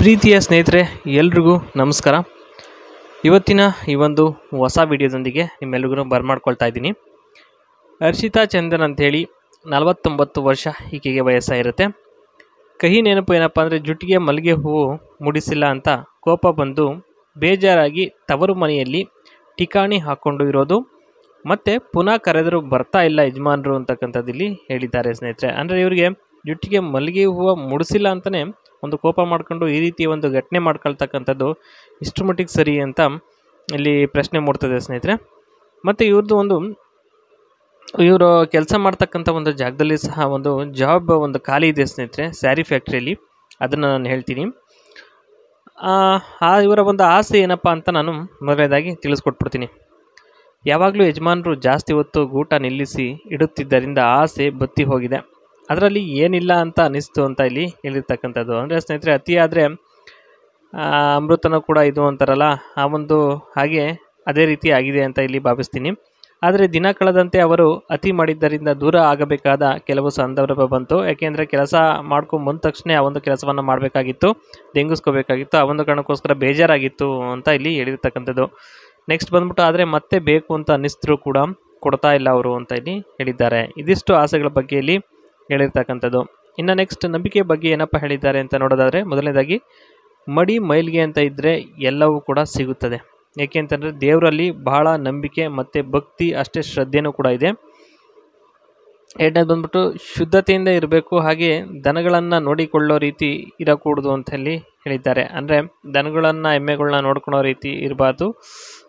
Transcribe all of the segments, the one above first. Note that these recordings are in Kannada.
ಪ್ರೀತಿಯ ಸ್ನೇಹಿತರೆ ಎಲ್ರಿಗೂ ನಮಸ್ಕಾರ. ಇವತ್ತಿನ ಈ ಒಂದು ಹೊಸ ವಿಡಿಯೋದೊಂದಿಗೆ ನಿಮ್ಮೆಲ್ರಿಗೂ ಬರ್ಮಾಡ್ಕೊಳ್ತಾ ಇದ್ದೀನಿ. ಹರ್ಷಿತಾ ಚಂದನ್ ಅಂಥೇಳಿ 49 ವರ್ಷ ಈಕೆಗೆ ವಯಸ್ಸಾಗಿರುತ್ತೆ. ಕಹಿ ನೆನಪು ಏನಪ್ಪ ಅಂದರೆ ಜುಟ್ಟಿಗೆ ಮಲ್ಲಿಗೆ ಹೂವು ಮುಡಿಸಿಲ್ಲ ಅಂತ ಕೋಪ ಬಂದು ಬೇಜಾರಾಗಿ ತವರು ಮನೆಯಲ್ಲಿ ಠಿಕಾಣಿ ಹಾಕ್ಕೊಂಡು ಇರೋದು, ಮತ್ತು ಪುನಃ ಕರೆದರೂ ಬರ್ತಾ ಇಲ್ಲ ಯಜಮಾನರು ಅಂತಕ್ಕಂಥದ್ದು ಇಲ್ಲಿ ಹೇಳಿದ್ದಾರೆ ಸ್ನೇಹಿತರೆ. ಅಂದರೆ ಇವರಿಗೆ ಜುಟ್ಟಿಗೆ ಮಲ್ಲಿಗೆ ಹೂವು ಮುಡಿಸಿಲ್ಲ ಅಂತಲೇ ಒಂದು ಕೋಪ ಮಾಡಿಕೊಂಡು ಈ ರೀತಿ ಒಂದು ಘಟನೆ ಮಾಡ್ಕೊಳ್ತಕ್ಕಂಥದ್ದು ಇಷ್ಟರ ಮಟ್ಟಿಗೆ ಸರಿ ಅಂತ ಇಲ್ಲಿ ಪ್ರಶ್ನೆ ಮೂಡ್ತದೆ ಸ್ನೇಹಿತರೆ. ಮತ್ತು ಇವರು ಕೆಲಸ ಮಾಡ್ತಕ್ಕಂಥ ಒಂದು ಜಾಗದಲ್ಲಿ ಸಹ ಒಂದು ಜಾಬ್ ಒಂದು ಖಾಲಿ ಇದೆ ಸ್ನೇಹಿತರೆ, ಸ್ಯಾರಿ ಫ್ಯಾಕ್ಟ್ರಿಯಲ್ಲಿ. ಅದನ್ನು ನಾನು ಹೇಳ್ತೀನಿ. ಇವರ ಒಂದು ಆಸೆ ಏನಪ್ಪ ಅಂತ ನಾನು ಮೊದಲನೇದಾಗಿ ತಿಳಿಸ್ಕೊಟ್ಬಿಡ್ತೀನಿ. ಯಾವಾಗಲೂ ಯಜಮಾನರು ಜಾಸ್ತಿ ಹೊತ್ತು ಗೂಟ ನಿಲ್ಲಿಸಿ ಇಡುತ್ತಿದ್ದರಿಂದ ಆಸೆ ಬತ್ತಿ ಹೋಗಿದೆ. ಅದರಲ್ಲಿ ಏನಿಲ್ಲ ಅಂತ ಅನಿಸ್ತು ಅಂತ ಇಲ್ಲಿ ಹೇಳಿರ್ತಕ್ಕಂಥದ್ದು. ಅಂದರೆ ಸ್ನೇಹಿತರೆ, ಅತಿ ಆದರೆ ಅಮೃತನೂ ಕೂಡ ಇದು ಅಂತಾರಲ್ಲ, ಆ ಒಂದು ಹಾಗೆ ಅದೇ ರೀತಿ ಆಗಿದೆ ಅಂತ ಇಲ್ಲಿ ಭಾವಿಸ್ತೀನಿ. ಆದರೆ ದಿನ ಕಳೆದಂತೆ ಅವರು ಅತಿ ಮಾಡಿದ್ದರಿಂದ ದೂರ ಆಗಬೇಕಾದ ಕೆಲವು ಸಂದರ್ಭ ಬಂತು. ಯಾಕೆಂದರೆ ಕೆಲಸ ಮಾಡ್ಕೊಂಬಂದ ತಕ್ಷಣ ಆ ಒಂದು ಕೆಲಸವನ್ನು ಮಾಡಬೇಕಾಗಿತ್ತು, ತೆಂಗಿಸ್ಕೋಬೇಕಾಗಿತ್ತು. ಆ ಒಂದು ಕಾರಣಕ್ಕೋಸ್ಕರ ಬೇಜಾರಾಗಿತ್ತು ಅಂತ ಇಲ್ಲಿ ಹೇಳಿರ್ತಕ್ಕಂಥದ್ದು. ನೆಕ್ಸ್ಟ್ ಬಂದ್ಬಿಟ್ಟು ಆದರೆ ಮತ್ತೆ ಬೇಕು ಅಂತ ಅನ್ನಿಸಿದ್ರು ಕೂಡ ಕೊಡ್ತಾ ಇಲ್ಲ ಅವರು ಅಂತ ಇಲ್ಲಿ ಹೇಳಿದ್ದಾರೆ. ಇದಿಷ್ಟು ಆಸೆಗಳ ಬಗ್ಗೆ ಇಲ್ಲಿ ಹೇಳಿರ್ತಕ್ಕಂಥದ್ದು. ಇನ್ನು ನೆಕ್ಸ್ಟ್ ನಂಬಿಕೆ ಬಗ್ಗೆ ಏನಪ್ಪ ಹೇಳಿದ್ದಾರೆ ಅಂತ ನೋಡೋದಾದರೆ, ಮೊದಲನೇದಾಗಿ ಮಡಿ ಮೈಲಿಗೆ ಅಂತ ಇದ್ದರೆ ಎಲ್ಲವೂ ಕೂಡ ಸಿಗುತ್ತದೆ. ಏಕೆಂತಂದರೆ ದೇವರಲ್ಲಿ ಬಹಳ ನಂಬಿಕೆ ಮತ್ತು ಭಕ್ತಿ, ಅಷ್ಟೇ ಶ್ರದ್ಧೆನೂ ಕೂಡ ಇದೆ. ಎರಡನೇದು ಬಂದ್ಬಿಟ್ಟು ಶುದ್ಧತೆಯಿಂದ ಇರಬೇಕು, ಹಾಗೆ ದನಗಳನ್ನು ನೋಡಿಕೊಳ್ಳೋ ರೀತಿ ಇರಕೂಡದು ಅಂತ ಹೇಳಿ ಹೇಳಿದ್ದಾರೆ. ಅಂದರೆ ದನಗಳನ್ನು ಎಮ್ಮೆಗಳನ್ನ ನೋಡ್ಕೊಳ್ಳೋ ರೀತಿ ಇರಬಾರ್ದು,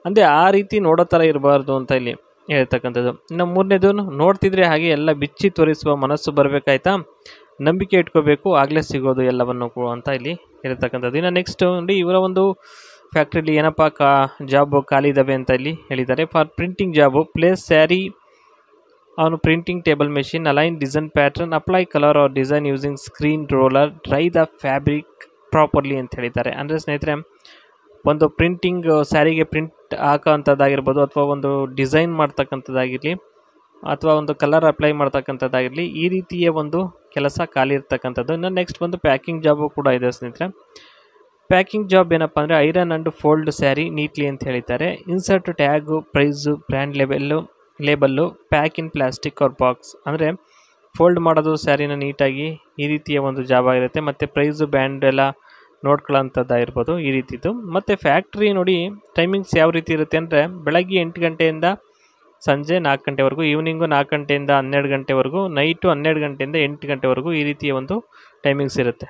ಅಂದರೆ ಆ ರೀತಿ ನೋಡೋ ಥರ ಇರಬಾರ್ದು ಅಂತ ಇಲ್ಲಿ ಹೇಳ್ತಕ್ಕಂಥದ್ದು. ಇನ್ನು ಮೂರನೇದು, ನೋಡ್ತಿದ್ರೆ ಹಾಗೆ ಎಲ್ಲ ಬಿಚ್ಚಿ ತೋರಿಸುವ ಮನಸ್ಸು ಬರಬೇಕಾಯ್ತಾ, ನಂಬಿಕೆ ಇಟ್ಕೋಬೇಕು, ಆಗಲೇ ಸಿಗೋದು ಎಲ್ಲವನ್ನು ಅಂತ ಇಲ್ಲಿ ಹೇಳ್ತಕ್ಕಂಥದ್ದು. ಇನ್ನು ನೆಕ್ಸ್ಟ್ ನೋಡಿ, ಇವರ ಒಂದು ಫ್ಯಾಕ್ಟ್ರಿಲಿ ಏನಪ್ಪ ಜಾಬ್ ಖಾಲಿ ಇದ್ದಾವೆ ಅಂತ ಇಲ್ಲಿ ಹೇಳಿದ್ದಾರೆ. For printing job, place sari ಅವನು printing table machine, align design pattern, apply colour or design using screen roller, dry the fabric properly ಅಂತ ಹೇಳಿದ್ದಾರೆ. ಅಂದರೆ ಸ್ನೇಹಿತರೆ, ಒಂದು ಪ್ರಿಂಟಿಂಗ್ ಸ್ಯಾರಿಗೆ ಪ್ರಿಂಟ್ ಹಾಕೋವಂಥದ್ದಾಗಿರ್ಬೋದು, ಅಥವಾ ಒಂದು ಡಿಸೈನ್ ಮಾಡ್ತಕ್ಕಂಥದ್ದಾಗಿರಲಿ, ಅಥವಾ ಒಂದು ಕಲರ್ ಅಪ್ಲೈ ಮಾಡ್ತಕ್ಕಂಥದ್ದಾಗಿರಲಿ, ಈ ರೀತಿಯ ಒಂದು ಕೆಲಸ ಖಾಲಿ ಇರ್ತಕ್ಕಂಥದ್ದು. ಇನ್ನು ನೆಕ್ಸ್ಟ್ ಬಂದು ಪ್ಯಾಕಿಂಗ್ ಜಾಬು ಕೂಡ ಇದೆ ಸ್ನೇಹಿತರೆ. ಪ್ಯಾಕಿಂಗ್ ಜಾಬ್ ಏನಪ್ಪ ಅಂದರೆ iron and fold sari neatly ಅಂತ ಹೇಳಿದ್ದಾರೆ. Insert tag, price, brand label, pack in plastic or box. ಅಂದರೆ ಫೋಲ್ಡ್ ಮಾಡೋದು ಸ್ಯಾರಿನ ನೀಟಾಗಿ, ಈ ರೀತಿಯ ಒಂದು ಜಾಬ್ ಆಗಿರುತ್ತೆ. ಮತ್ತು ಪ್ರೈಸು, ಬ್ಯಾಂಡ್ ಎಲ್ಲ ನೋಡ್ಕೊಳ್ಳೋಂಥದ್ದಾಗಿರ್ಬೋದು, ಈ ರೀತಿದು. ಮತ್ತು ಫ್ಯಾಕ್ಟ್ರಿ ನೋಡಿ ಟೈಮಿಂಗ್ಸ್ ಯಾವ ರೀತಿ ಇರುತ್ತೆ ಅಂದರೆ, ಬೆಳಗ್ಗೆ 8 ಗಂಟೆಯಿಂದ ಸಂಜೆ 4 ಗಂಟೆವರೆಗೂ, ಈವ್ನಿಂಗು 4 ಗಂಟೆಯಿಂದ 12 ಗಂಟೆವರೆಗೂ, ನೈಟು 12 ಗಂಟೆಯಿಂದ 8 ಗಂಟೆವರೆಗೂ, ಈ ರೀತಿಯ ಒಂದು ಟೈಮಿಂಗ್ಸ್ ಇರುತ್ತೆ.